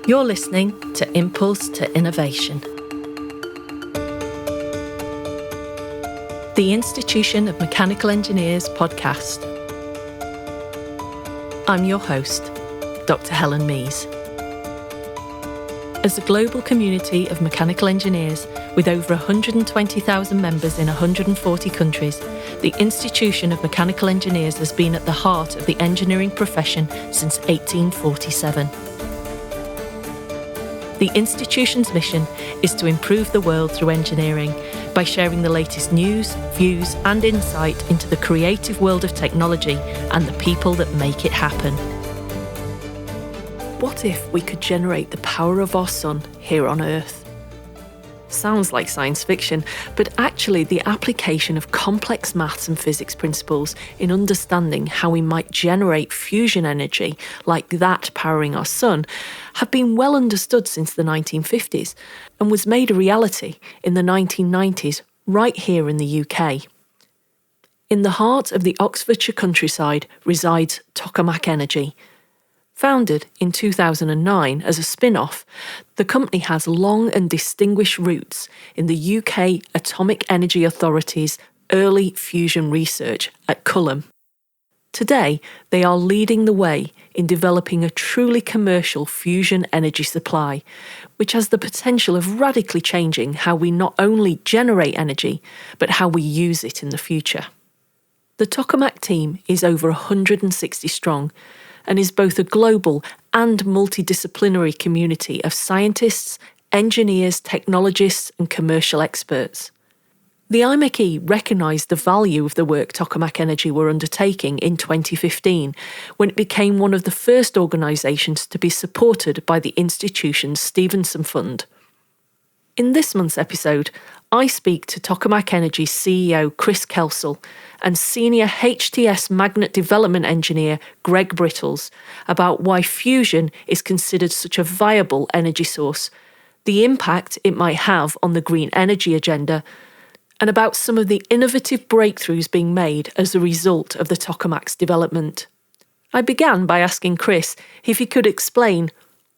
You're listening to Impulse to Innovation. The Institution of Mechanical Engineers podcast. I'm your host, Dr. Helen Mees. As a global community of mechanical engineers with over 120,000 members in 140 countries, the Institution of Mechanical Engineers has been at the heart of the engineering profession since 1847. The institution's mission is to improve the world through engineering by sharing the latest news, views, and insight into the creative world of technology and the people that make it happen. What if we could generate the power of our sun here on Earth? Sounds like science fiction, but actually the application of complex maths and physics principles in understanding how we might generate fusion energy like that powering our sun have been well understood since the 1950s and was made a reality in the 1990s right here in the UK. In the heart of the Oxfordshire countryside resides Tokamak Energy. Founded in 2009 as a spin-off, the company has long and distinguished roots in the UK Atomic Energy Authority's early fusion research at Culham. Today, they are leading the way in developing a truly commercial fusion energy supply, which has the potential of radically changing how we not only generate energy, but how we use it in the future. The Tokamak team is over 160 strong, and is both a global and multidisciplinary community of scientists, engineers, technologists, and commercial experts. The IMechE recognised the value of the work Tokamak Energy were undertaking in 2015, when it became one of the first organisations to be supported by the institution's Stephenson fund. In this month's episode, I speak to Tokamak Energy's CEO Chris Kelsall and Senior HTS Magnet Development Engineer Greg Brittles about why fusion is considered such a viable energy source, the impact it might have on the green energy agenda, and about some of the innovative breakthroughs being made as a result of the Tokamak's development. I began by asking Chris if he could explain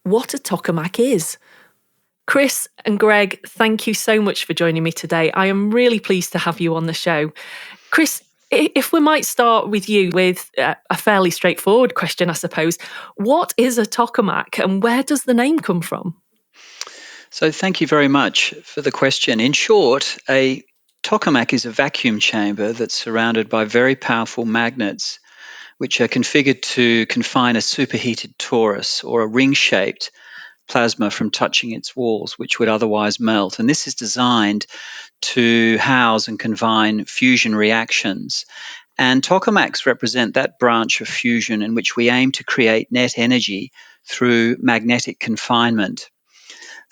what a Tokamak is. Chris and Greg, thank you so much for joining me today. I am really pleased to have you on the show. Chris, if we might start with you with a fairly straightforward question, I suppose. What is a tokamak and where does the name come from? So thank you very much for the question. In short, a tokamak is a vacuum chamber that's surrounded by very powerful magnets, which are configured to confine a superheated torus or a ring-shaped plasma from touching its walls, which would otherwise melt. And this is designed to house and confine fusion reactions. And tokamaks represent that branch of fusion in which we aim to create net energy through magnetic confinement.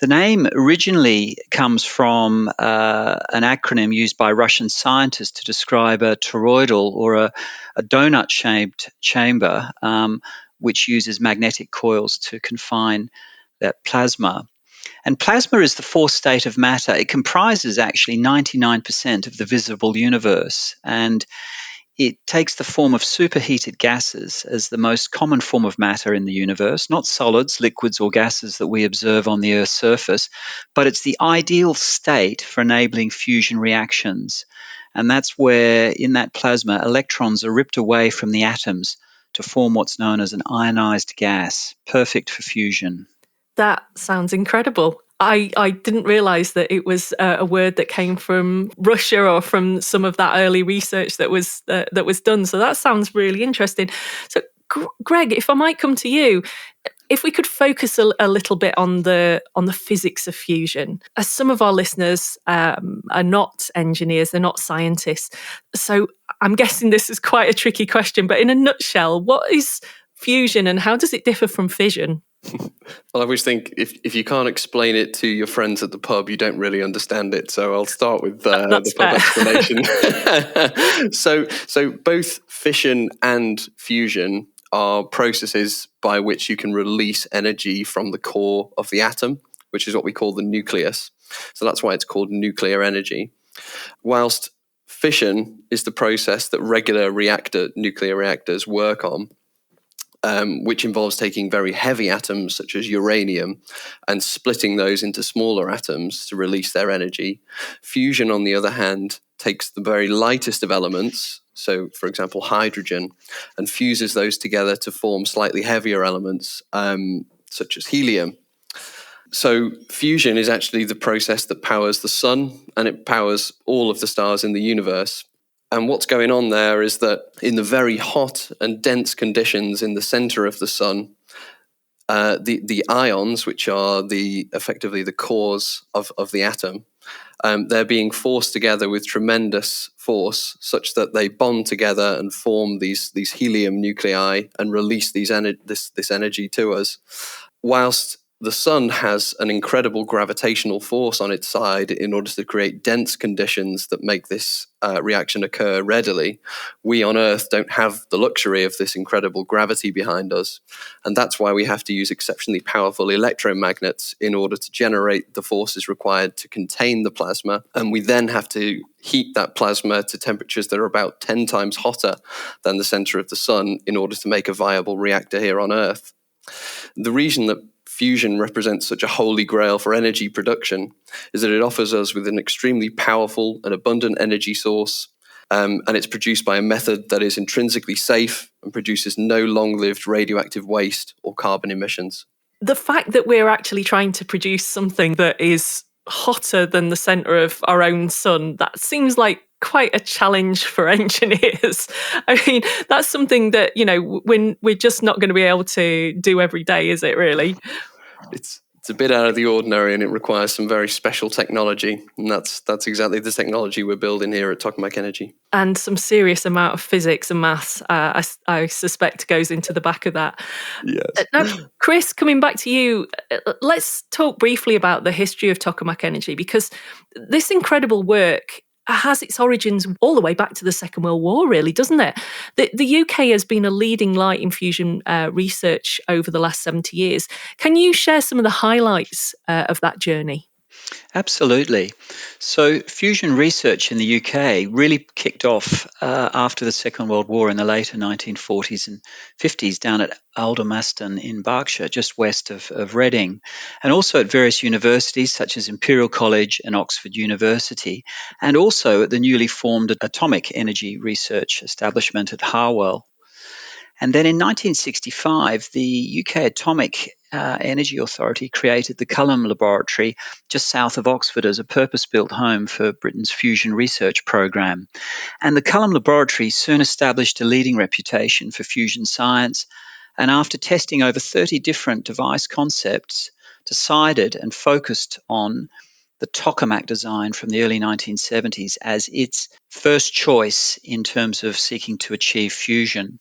The name originally comes from an acronym used by Russian scientists to describe a toroidal or a donut-shaped chamber, which uses magnetic coils to confine that plasma. And plasma is the fourth state of matter. It comprises actually 99% of the visible universe, and it takes the form of superheated gases as the most common form of matter in the universe, not solids, liquids, or gases that we observe on the Earth's surface, but it's the ideal state for enabling fusion reactions. And that's where, in that plasma, electrons are ripped away from the atoms to form what's known as an ionized gas, perfect for fusion. That sounds incredible. I didn't realise that it was a word that came from Russia or from some of that early research that was done. So that sounds really interesting. So, Greg, if I might come to you, if we could focus a little bit on the physics of fusion, as some of our listeners are not engineers, they're not scientists. So I'm guessing this is quite a tricky question, but in a nutshell, what is fusion and how does it differ from fission? Well, I always think if you can't explain it to your friends at the pub, you don't really understand it. So I'll start with the pub explanation. So both fission and fusion are processes by which you can release energy from the core of the atom, which is what we call the nucleus. So that's why it's called nuclear energy. Whilst fission is the process that regular nuclear reactors work on, which involves taking very heavy atoms such as uranium and splitting those into smaller atoms to release their energy. Fusion, on the other hand, takes the very lightest of elements, so for example hydrogen, and fuses those together to form slightly heavier elements such as helium. So fusion is actually the process that powers the sun, and it powers all of the stars in the universe. And what's going on there is that in the very hot and dense conditions in the center of the sun, the ions, which are effectively the cores of the atom, they're being forced together with tremendous force, such that they bond together and form these helium nuclei and release this energy to us. Whilst the sun has an incredible gravitational force on its side in order to create dense conditions that make this reaction occur readily, we on Earth don't have the luxury of this incredible gravity behind us. And that's why we have to use exceptionally powerful electromagnets in order to generate the forces required to contain the plasma. And we then have to heat that plasma to temperatures that are about 10 times hotter than the center of the sun in order to make a viable reactor here on Earth. The reason that fusion represents such a holy grail for energy production is that it offers us with an extremely powerful and abundant energy source, and it's produced by a method that is intrinsically safe and produces no long-lived radioactive waste or carbon emissions. The fact that we're actually trying to produce something that is hotter than the centre of our own sun, that seems like quite a challenge for engineers. I mean, that's something that, we're just not going to be able to do every day, is it really? It's a bit out of the ordinary, and it requires some very special technology. And that's exactly the technology we're building here at Tokamak Energy. And some serious amount of physics and maths, I suspect, goes into the back of that. Yes. Now, Chris, coming back to you, let's talk briefly about the history of Tokamak Energy, because this incredible work has its origins all the way back to the Second World War, really, doesn't it? The UK has been a leading light in fusion research over the last 70 years. Can you share some of the highlights of that journey? Absolutely. So fusion research in the UK really kicked off after the Second World War in the later 1940s and 50s down at Aldermaston in Berkshire, just west of Reading, and also at various universities such as Imperial College and Oxford University, and also at the newly formed Atomic Energy Research Establishment at Harwell. And then in 1965, the UK Atomic Energy Authority created the Culham laboratory just south of Oxford as a purpose-built home for Britain's fusion research program. And the Culham laboratory soon established a leading reputation for fusion science, and after testing over 30 different device concepts, decided and focused on the Tokamak design from the early 1970s as its first choice in terms of seeking to achieve fusion.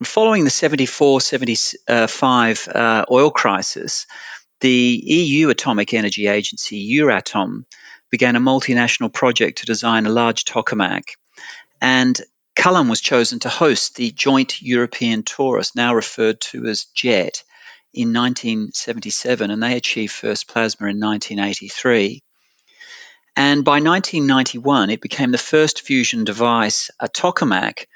Following the 74-75 oil crisis, the EU Atomic Energy Agency, Euratom, began a multinational project to design a large tokamak. And Culham was chosen to host the Joint European Torus, now referred to as JET, in 1977, and they achieved first plasma in 1983. And by 1991, it became the first fusion device, a tokamak,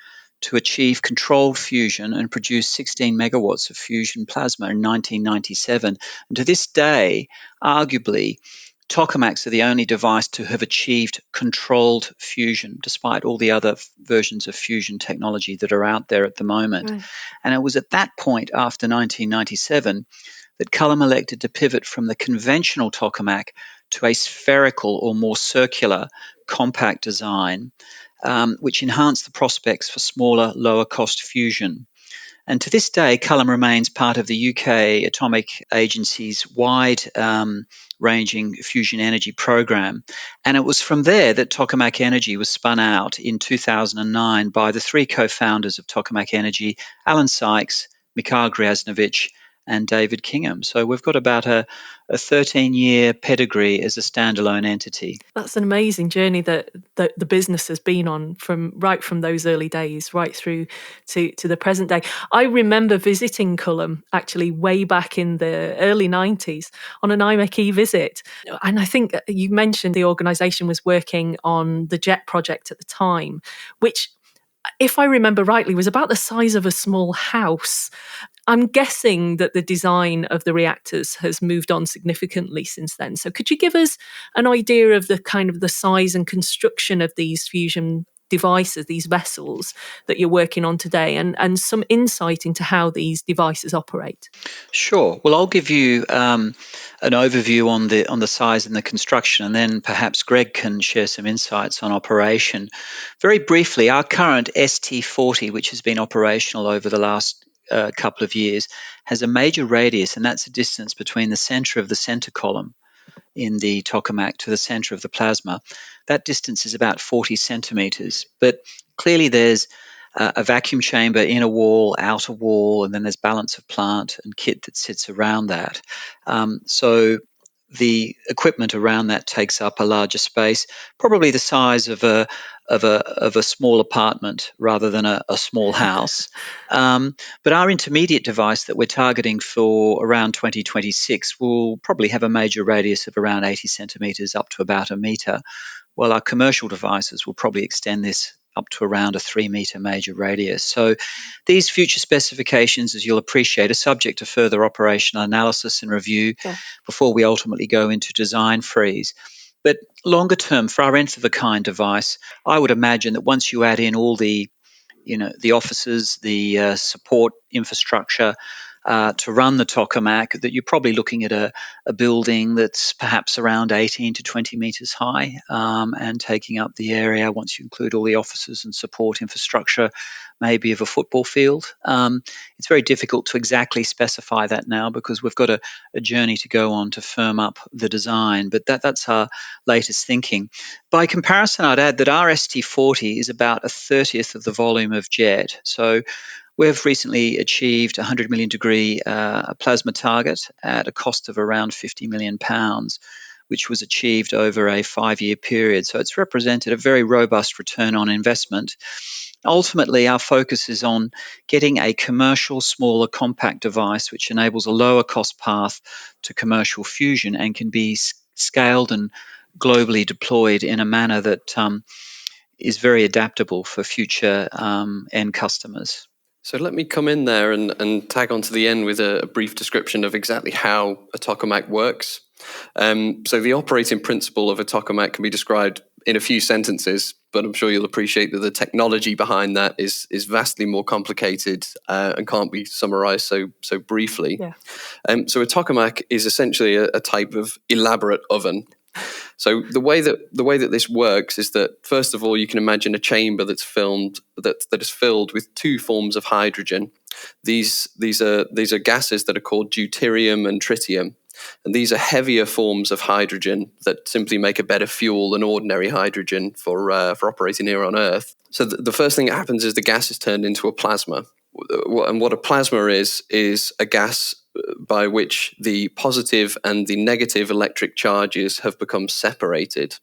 to achieve controlled fusion and produce 16 megawatts of fusion plasma in 1997. And to this day, arguably, tokamaks are the only device to have achieved controlled fusion, despite all the other versions of fusion technology that are out there at the moment. Right. And it was at that point, after 1997, that Culham elected to pivot from the conventional tokamak to a spherical or more circular, compact design, which enhanced the prospects for smaller, lower-cost fusion. And to this day, Culham remains part of the UK Atomic Agency's wide-ranging fusion energy program. And it was from there that Tokamak Energy was spun out in 2009 by the three co-founders of Tokamak Energy, Alan Sykes, Mikhail Gryaznovich, and David Kingham. So we've got about a 13-year pedigree as a standalone entity. That's an amazing journey that the business has been on from those early days right through to the present day. I remember visiting Culham actually way back in the early 90s on an IMechE visit. And I think you mentioned the organisation was working on the JET project at the time, which if I remember rightly, was about the size of a small house. I'm guessing that the design of the reactors has moved on significantly since then. So could you give us an idea of the kind of the size and construction of these fusion devices, these vessels that you're working on today, and some insight into how these devices operate? Sure. Well, I'll give you an overview on the size and the construction, and then perhaps Greg can share some insights on operation. Very briefly, our current ST40, which has been operational over the last couple of years, has a major radius, and that's the distance between the center of the center column in the tokamak to the center of the plasma. That distance is about 40 centimeters. But clearly, there's a vacuum chamber, inner wall, outer wall, and then there's balance of plant and kit that sits around that. So the equipment around that takes up a larger space, probably the size of a small apartment rather than a small house. But our intermediate device that we're targeting for around 2026 will probably have a major radius of around 80 centimeters up to about a meter, while our commercial devices will probably extend this up to around a 3-meter major radius. So these future specifications, as you'll appreciate, are subject to further operational analysis and review before we ultimately go into design freeze. But longer term, for our nth of a kind device, I would imagine that once you add in all the offices, the support infrastructure to run the tokamak, that you're probably looking at a building that's perhaps around 18 to 20 meters high, and taking up the area, once you include all the offices and support infrastructure, maybe of a football field. It's very difficult to exactly specify that now because we've got a journey to go on to firm up the design, but that's our latest thinking. By comparison, I'd add that our ST40 is about a 30th of the volume of JET. So we've recently achieved a 100 million degree plasma target at a cost of around £50 million, which was achieved over a 5-year period. So it's represented a very robust return on investment. Ultimately, our focus is on getting a commercial, smaller, compact device which enables a lower cost path to commercial fusion and can be scaled and globally deployed in a manner that is very adaptable for future end customers. So let me come in there and tag on to the end with a brief description of exactly how a tokamak works. So the operating principle of a tokamak can be described in a few sentences, but I'm sure you'll appreciate that the technology behind that is vastly more complicated and can't be summarized so briefly. Yeah. So a tokamak is essentially a type of elaborate oven. So the way that this works is that, first of all, you can imagine a chamber that is filled with two forms of hydrogen. These are gases that are called deuterium and tritium, and these are heavier forms of hydrogen that simply make a better fuel than ordinary hydrogen for operating here on Earth. So the first thing that happens is the gas is turned into a plasma, and what a plasma is a gas by which the positive and the negative electric charges have become separated,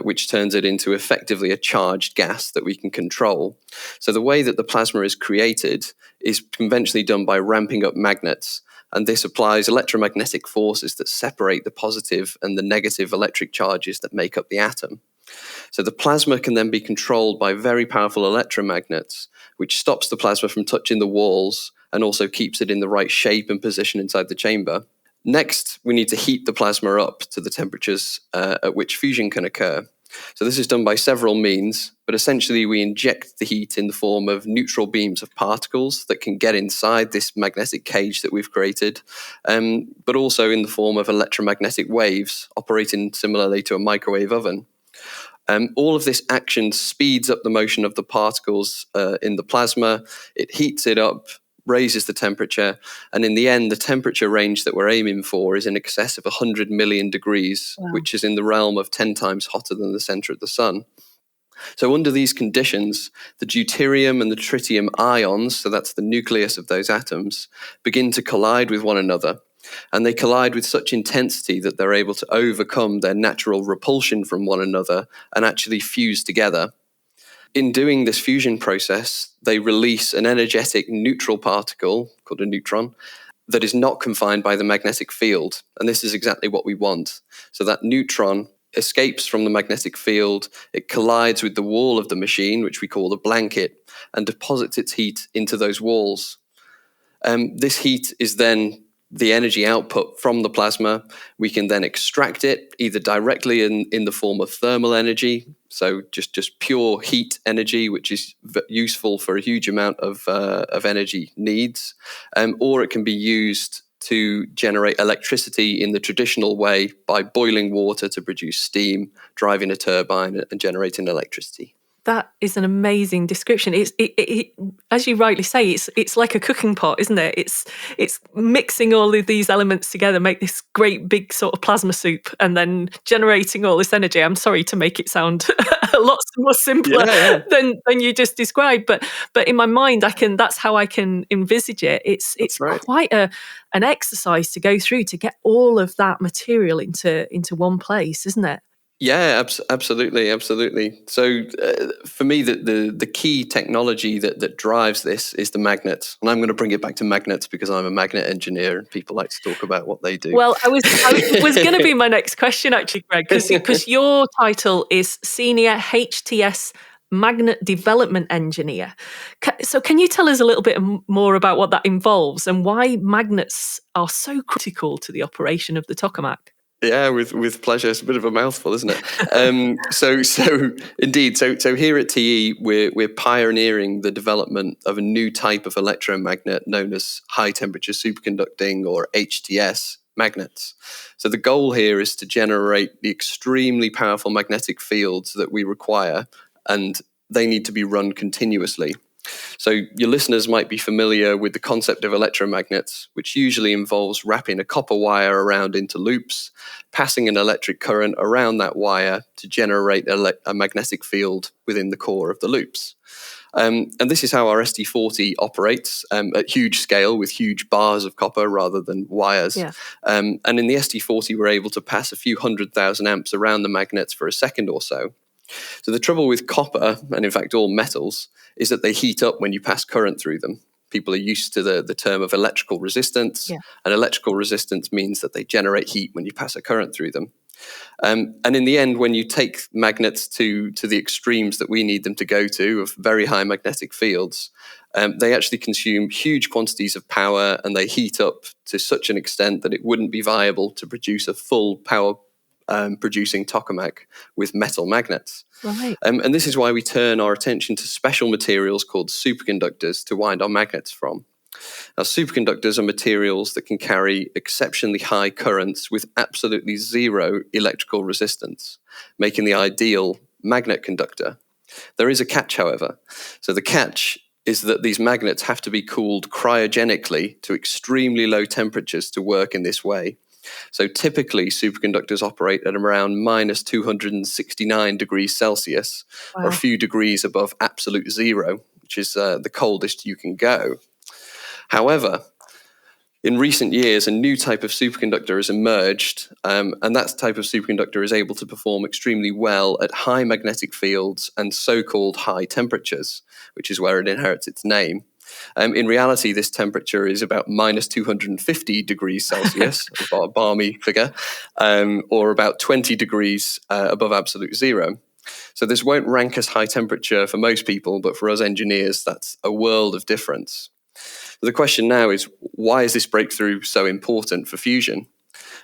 which turns it into effectively a charged gas that we can control. So the way that the plasma is created is conventionally done by ramping up magnets, and this applies electromagnetic forces that separate the positive and the negative electric charges that make up the atom. So the plasma can then be controlled by very powerful electromagnets, which stops the plasma from touching the walls and also keeps it in the right shape and position inside the chamber. Next, we need to heat the plasma up to the temperatures at which fusion can occur. So this is done by several means, but essentially we inject the heat in the form of neutral beams of particles that can get inside this magnetic cage that we've created, but also in the form of electromagnetic waves operating similarly to a microwave oven. All of this action speeds up the motion of the particles in the plasma. It heats it up, raises the temperature, and in the end, the temperature range that we're aiming for is in excess of 100 million degrees, wow, which is in the realm of 10 times hotter than the center of the sun. So under these conditions, the deuterium and the tritium ions, so that's the nucleus of those atoms, begin to collide with one another. And they collide with such intensity that they're able to overcome their natural repulsion from one another and actually fuse together. In doing this fusion process, they release an energetic neutral particle called a neutron that is not confined by the magnetic field. And this is exactly what we want. So that neutron escapes from the magnetic field, it collides with the wall of the machine, which we call the blanket, and deposits its heat into those walls. This heat is then the energy output from the plasma. We can then extract it either directly in the form of thermal energy, so just pure heat energy, which is useful for a huge amount of energy needs, or it can be used to generate electricity in the traditional way by boiling water to produce steam, driving a turbine and generating electricity. That is an amazing description. It as you rightly say, it's like a cooking pot, isn't it? It's mixing all of these elements together, make this great big sort of plasma soup, and then generating all this energy. I'm sorry to make it sound a lot more simpler than you just described, but in my mind, that's how I can envisage it. It's right. Quite an exercise to go through to get all of that material into one place, isn't it? Yeah, absolutely. So for me, the key technology that drives this is the magnets. And I'm going to bring it back to magnets because I'm a magnet engineer and people like to talk about what they do. Well, I was going to be my next question, actually, Greg, because your title is Senior HTS Magnet Development Engineer. So can you tell us a little bit more about what that involves and why magnets are so critical to the operation of the Tokamak? Yeah, with pleasure. It's a bit of a mouthful, isn't it? So indeed. So here at TE, we're pioneering the development of a new type of electromagnet known as high temperature superconducting, or HTS magnets. So the goal here is to generate the extremely powerful magnetic fields that we require, and they need to be run continuously. So your listeners might be familiar with the concept of electromagnets, which usually involves wrapping a copper wire around into loops, passing an electric current around that wire to generate a magnetic field within the core of the loops. And this is how our ST40 operates at huge scale with huge bars of copper rather than wires. Yeah. And in the ST40, we're able to pass a few 100,000 amps around the magnets for a second or so. So the trouble with copper, and in fact all metals, is that they heat up when you pass current through them. People are used to the term of electrical resistance, and electrical resistance means that they generate heat when you pass a current through them. And in the end, when you take magnets to the extremes that we need them to go to, of very high magnetic fields, they actually consume huge quantities of power, and they heat up to such an extent that it wouldn't be viable to produce a full power producing tokamak with metal magnets. Right. And this is why we turn our attention to special materials called superconductors to wind our magnets from. Now, superconductors are materials that can carry exceptionally high currents with absolutely zero electrical resistance, making the ideal magnet conductor. There is a catch, however. So the catch is that these magnets have to be cooled cryogenically to extremely low temperatures to work in this way. So typically, superconductors operate at around minus 269 degrees Celsius, or a few degrees above absolute zero, which is the coldest you can go. However, in recent years, a new type of superconductor has emerged, and that type of superconductor is able to perform extremely well at high magnetic fields and so-called high temperatures, which is where it inherits its name. In reality, this temperature is about minus 250 degrees Celsius, about a balmy figure, or about 20 degrees above absolute zero. So this won't rank as high temperature for most people, but for us engineers, that's a world of difference. The question now is, why is this breakthrough so important for fusion?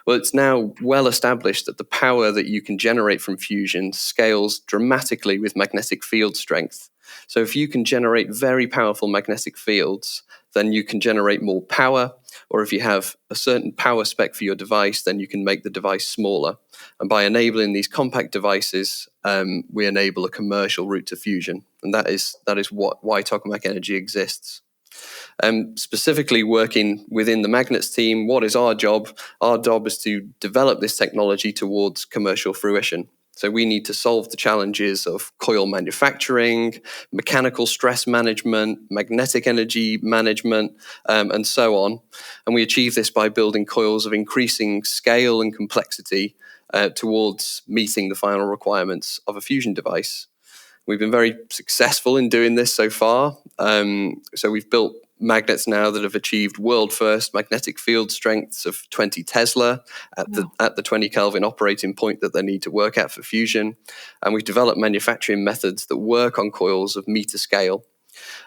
Well, it's now well established that the power that you can generate from fusion scales dramatically with magnetic field strength. So if you can generate very powerful magnetic fields, then you can generate more power, or if you have a certain power spec for your device, then you can make the device smaller. And by enabling these compact devices, we enable a commercial route to fusion. And that is why Tokamak Energy exists. Specifically working within the magnets team, what is our job? Our job is to develop this technology towards commercial fruition. So we need to solve the challenges of coil manufacturing, mechanical stress management, magnetic energy management, and so on. And we achieve this by building coils of increasing scale and complexity towards meeting the final requirements of a fusion device. We've been very successful in doing this so far. So we've built magnets now that have achieved world-first magnetic field strengths of 20 Tesla at the 20 Kelvin operating point that they need to work at for fusion. And we've developed manufacturing methods that work on coils of meter scale.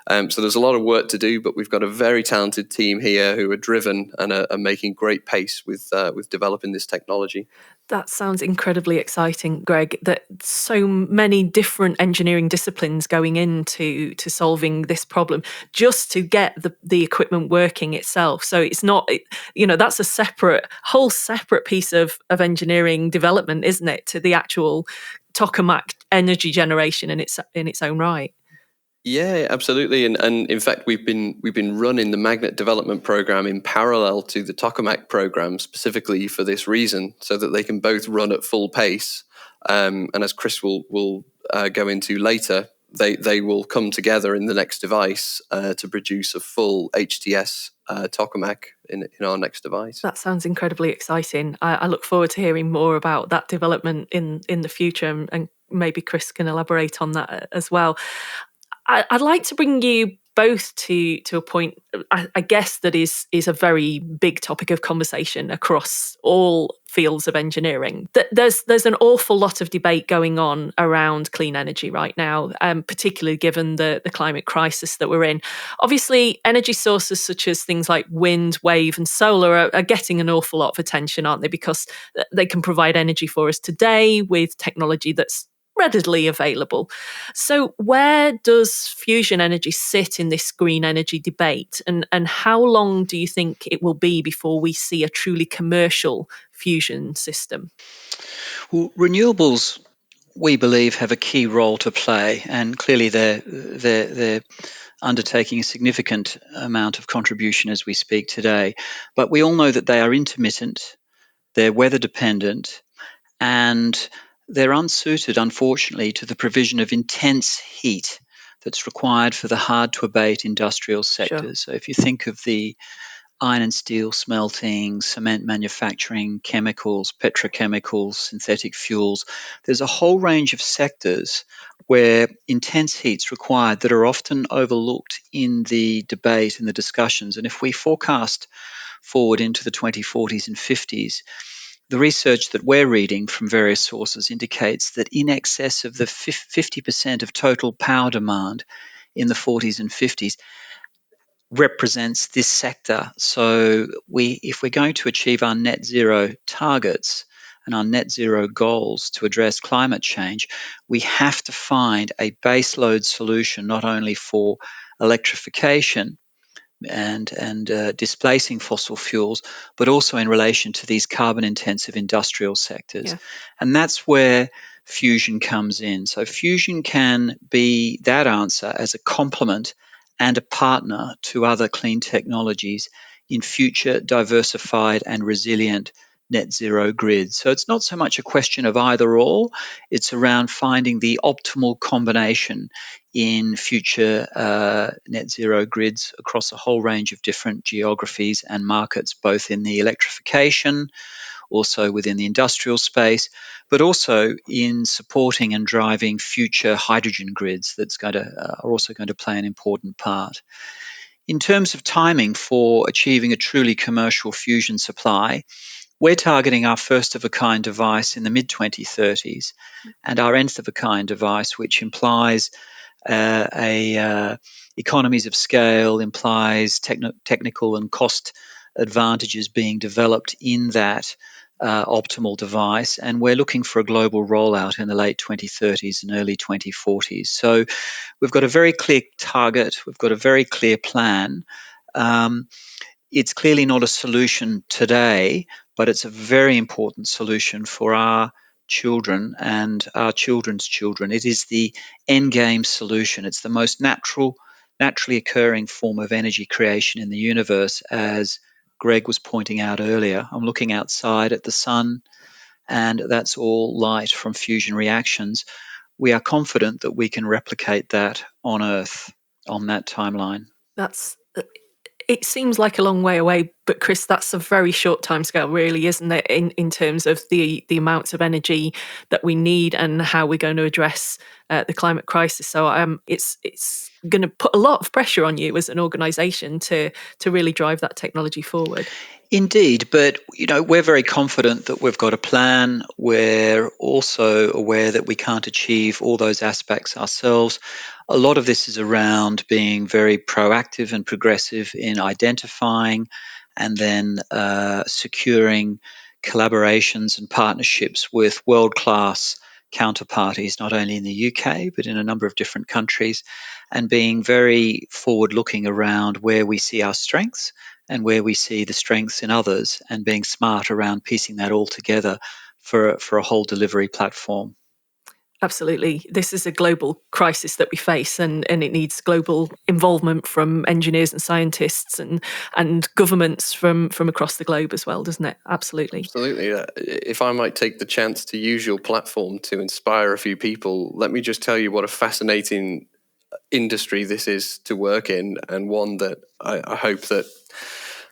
So there's a lot of work to do, but we've got a very talented team here who are driven and are making great pace with developing this technology. That sounds incredibly exciting, Greg, that so many different engineering disciplines going into solving this problem just to get the equipment working itself. So it's not, that's a whole separate piece of engineering development, isn't it, to the actual Tokamak energy generation in its own right. Yeah, absolutely. And in fact, we've been running the magnet development program in parallel to the Tokamak program specifically for this reason, so that they can both run at full pace. And as Chris will go into later, they will come together in the next device to produce a full HTS Tokamak in our next device. That sounds incredibly exciting. I look forward to hearing more about that development in the future, and maybe Chris can elaborate on that as well. I'd like to bring you both to a point, I guess, that is a very big topic of conversation across all fields of engineering. There's an awful lot of debate going on around clean energy right now, particularly given the climate crisis that we're in. Obviously, energy sources such as things like wind, wave, and solar are getting an awful lot of attention, aren't they? Because they can provide energy for us today with technology that's readily available. So where does fusion energy sit in this green energy debate? And how long do you think it will be before we see a truly commercial fusion system? Well, renewables, we believe, have a key role to play, and clearly they're undertaking a significant amount of contribution as we speak today. But we all know that they are intermittent, they're weather dependent, and they're unsuited, unfortunately, to the provision of intense heat that's required for the hard-to-abate industrial sectors. Sure. So if you think of the iron and steel smelting, cement manufacturing, chemicals, petrochemicals, synthetic fuels, there's a whole range of sectors where intense heat's required that are often overlooked in the debate and the discussions. And if we forecast forward into the 2040s and 50s, the research that we're reading from various sources indicates that in excess of the 50% of total power demand in the 40s and 50s represents this sector. So if we're going to achieve our net zero targets and our net zero goals to address climate change, we have to find a baseload solution not only for electrification and displacing fossil fuels, but also in relation to these carbon-intensive industrial sectors. Yeah. And that's where fusion comes in. So fusion can be that answer as a complement and a partner to other clean technologies in future diversified and resilient net zero grids. So it's not so much a question of either or, it's around finding the optimal combination in future net zero grids across a whole range of different geographies and markets, both in the electrification, also within the industrial space, but also in supporting and driving future hydrogen grids are also going to play an important part. In terms of timing for achieving a truly commercial fusion supply, we're targeting our first of a kind device in the mid 2030s and our nth of a kind device, which implies economies of scale, implies technical and cost advantages being developed in that optimal device. And we're looking for a global rollout in the late 2030s and early 2040s. So we've got a very clear target, we've got a very clear plan. It's clearly not a solution today, but it's a very important solution for our children and our children's children. It is the end game solution. It's the most naturally occurring form of energy creation in the universe, as Greg was pointing out earlier. I'm looking outside at the sun, and that's all light from fusion reactions. We are confident that we can replicate that on Earth on that timeline. It seems like a long way away, but Chris, that's a very short timescale, really, isn't it? In terms of the amounts of energy that we need and how we're going to address the climate crisis. So it's going to put a lot of pressure on you as an organisation to really drive that technology forward. Indeed, but we're very confident that we've got a plan. We're also aware that we can't achieve all those aspects ourselves. A lot of this is around being very proactive and progressive in identifying and then securing collaborations and partnerships with world-class counterparties, not only in the UK, but in a number of different countries, and being very forward-looking around where we see our strengths and where we see the strengths in others, and being smart around piecing that all together for a whole delivery platform. Absolutely. This is a global crisis that we face, and it needs global involvement from engineers and scientists and governments from across the globe as well, doesn't it? Absolutely. Absolutely. If I might take the chance to use your platform to inspire a few people, let me just tell you what a fascinating industry this is to work in, and one that I hope that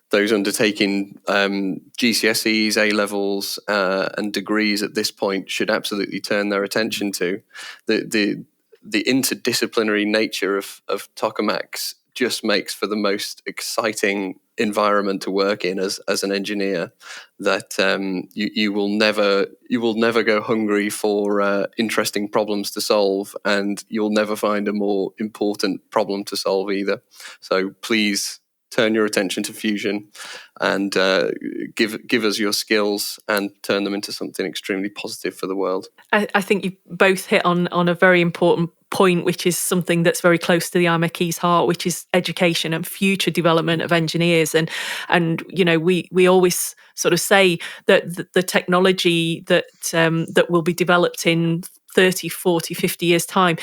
those undertaking GCSEs, A-levels and degrees at this point should absolutely turn their attention to. The interdisciplinary nature of Tokamaks just makes for the most exciting environment to work in as an engineer, that you will never go hungry for interesting problems to solve, and you'll never find a more important problem to solve either. So please turn your attention to fusion and give us your skills and turn them into something extremely positive for the world. I think you both hit on a very important point, which is something that's very close to the IMechE's heart, which is education and future development of engineers. And we always sort of say that the technology that will be developed in 30, 40, 50 years' time,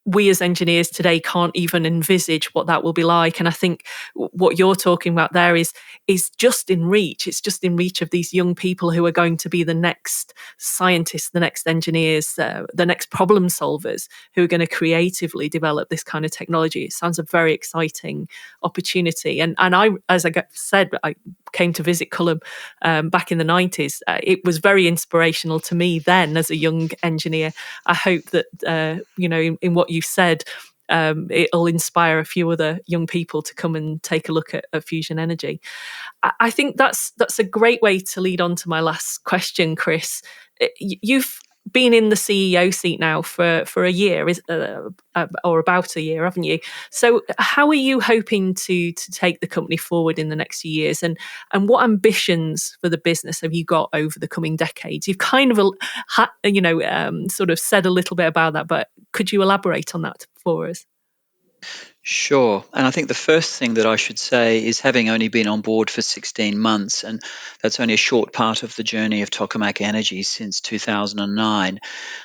we as engineers today can't even envisage what that will be like. And I think what you're talking about there is just in reach. It's just in reach of these young people who are going to be the next scientists, the next engineers, the next problem solvers who are going to creatively develop this kind of technology. It sounds a very exciting opportunity. And I, as I said, I came to visit Culham back in the 90s. It was very inspirational to me then as a young engineer. I hope that, in what you said, it'll inspire a few other young people to come and take a look at fusion energy. I think that's a great way to lead on to my last question, Chris. You've been in the CEO seat now for a year, or about a year, haven't you? So how are you hoping to take the company forward in the next few years, and what ambitions for the business have you got over the coming decades? You've kind of sort of said a little bit about that, but could you elaborate on that for us? Sure. And I think the first thing that I should say is, having only been on board for 16 months, and that's only a short part of the journey of Tokamak Energy since 2009,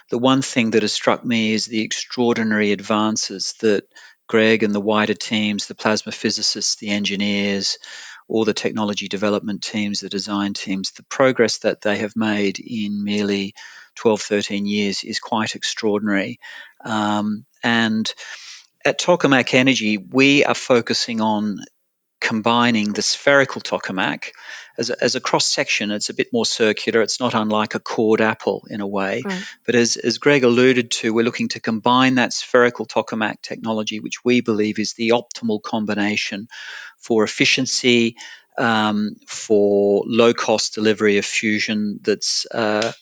the one thing that has struck me is the extraordinary advances that Greg and the wider teams, the plasma physicists, the engineers, all the technology development teams, the design teams, the progress that they have made in merely 12, 13 years is quite extraordinary. And at Tokamak Energy, we are focusing on combining the spherical tokamak as a cross section. It's a bit more circular. It's not unlike a cored apple in a way. Right. But as Greg alluded to, we're looking to combine that spherical tokamak technology, which we believe is the optimal combination for efficiency, for low-cost delivery of fusion that's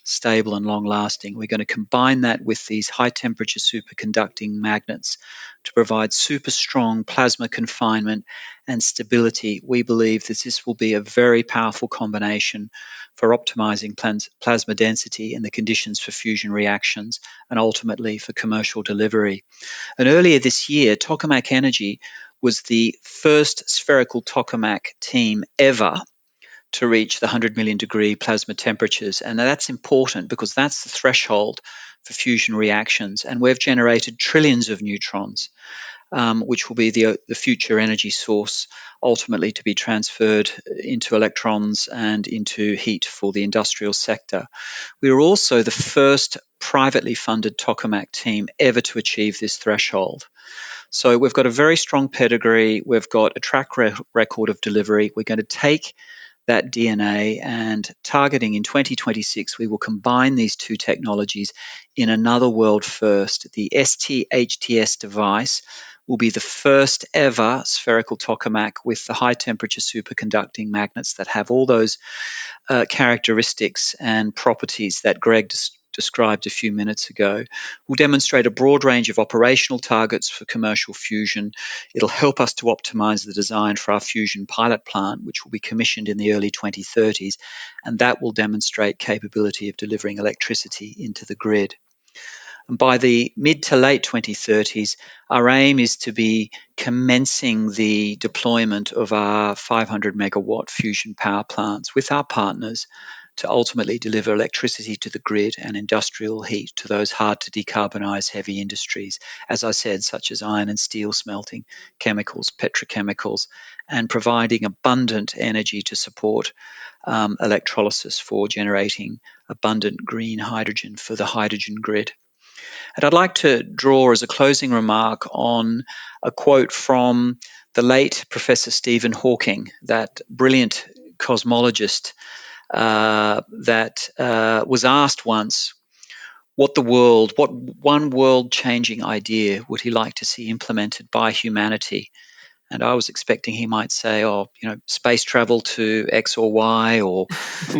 stable and long-lasting. We're going to combine that with these high-temperature superconducting magnets to provide super strong plasma confinement and stability. We believe that this will be a very powerful combination for optimizing plasma density and the conditions for fusion reactions, and ultimately for commercial delivery. And earlier this year, Tokamak Energy was the first spherical tokamak team ever to reach the 100 million degree plasma temperatures. And that's important because that's the threshold for fusion reactions. And we've generated trillions of neutrons, which will be the future energy source, ultimately to be transferred into electrons and into heat for the industrial sector. We were also the first privately funded tokamak team ever to achieve this threshold. So we've got a very strong pedigree. We've got a track record of delivery. We're going to take that DNA, and targeting in 2026, we will combine these two technologies in another world first, the ST-HTS device, will be the first ever spherical tokamak with the high temperature superconducting magnets that have all those characteristics and properties that Greg described a few minutes ago. Will demonstrate a broad range of operational targets for commercial fusion. It'll help us to optimize the design for our fusion pilot plant, which will be commissioned in the early 2030s, and that will demonstrate capability of delivering electricity into the grid. And by the mid to late 2030s, our aim is to be commencing the deployment of our 500 megawatt fusion power plants with our partners to ultimately deliver electricity to the grid and industrial heat to those hard to decarbonise heavy industries, as I said, such as iron and steel smelting, chemicals, petrochemicals, and providing abundant energy to support electrolysis for generating abundant green hydrogen for the hydrogen grid. And I'd like to draw as a closing remark on a quote from the late Professor Stephen Hawking, that brilliant cosmologist that was asked once what one world-changing idea would he like to see implemented by humanity. And I was expecting he might say, space travel to X or Y, or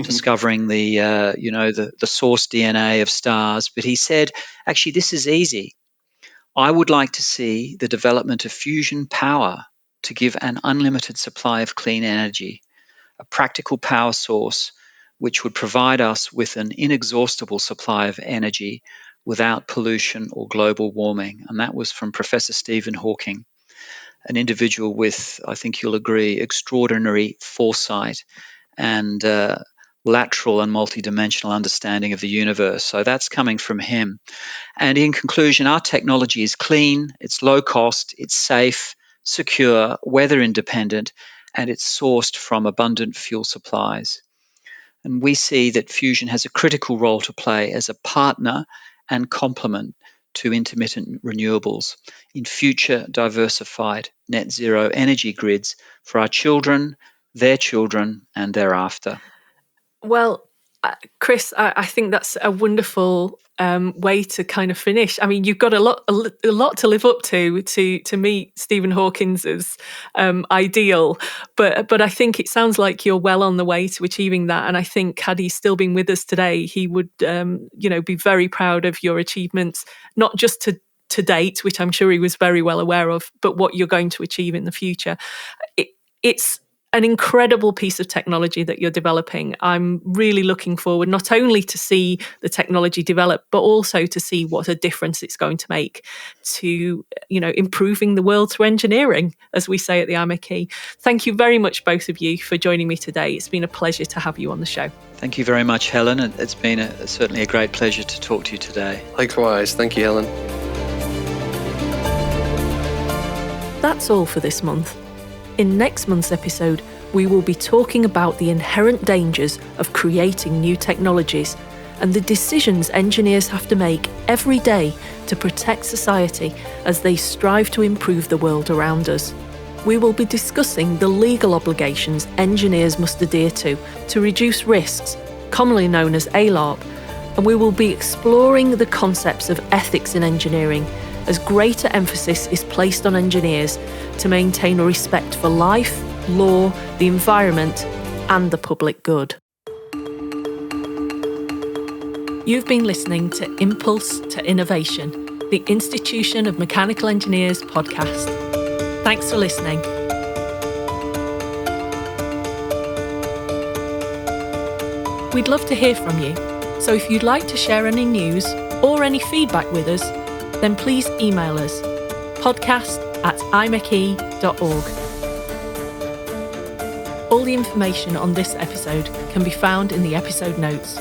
discovering the source DNA of stars. But he said, actually, this is easy. I would like to see the development of fusion power to give an unlimited supply of clean energy, a practical power source which would provide us with an inexhaustible supply of energy without pollution or global warming. And that was from Professor Stephen Hawking, an individual with, I think you'll agree, extraordinary foresight and lateral and multidimensional understanding of the universe. So that's coming from him. And in conclusion, our technology is clean, it's low cost, it's safe, secure, weather independent, and it's sourced from abundant fuel supplies. And we see that fusion has a critical role to play as a partner and complement to intermittent renewables in future diversified net zero energy grids for our children, their children, and thereafter. Well, Chris, I think that's a wonderful way to kind of finish. I mean, you've got a lot to live up to meet Stephen Hawkins's ideal, but I think it sounds like you're well on the way to achieving that. And I think had he still been with us today, he would, be very proud of your achievements, not just to date, which I'm sure he was very well aware of, but what you're going to achieve in the future. It's an incredible piece of technology that you're developing. I'm really looking forward not only to see the technology develop, but also to see what a difference it's going to make to, improving the world through engineering, as we say at the IMechE. Thank you very much, both of you, for joining me today. It's been a pleasure to have you on the show. Thank you very much, Helen. It's been certainly a great pleasure to talk to you today. Likewise. Thank you, Helen. That's all for this month. In next month's episode, we will be talking about the inherent dangers of creating new technologies and the decisions engineers have to make every day to protect society as they strive to improve the world around us. We will be discussing the legal obligations engineers must adhere to reduce risks, commonly known as ALARP, and we will be exploring the concepts of ethics in engineering as greater emphasis is placed on engineers to maintain a respect for life, law, the environment, and the public good. You've been listening to Impulse to Innovation, the Institution of Mechanical Engineers podcast. Thanks for listening. We'd love to hear from you, so if you'd like to share any news or any feedback with us, then please email us podcast@imeche.org. All the information on this episode can be found in the episode notes.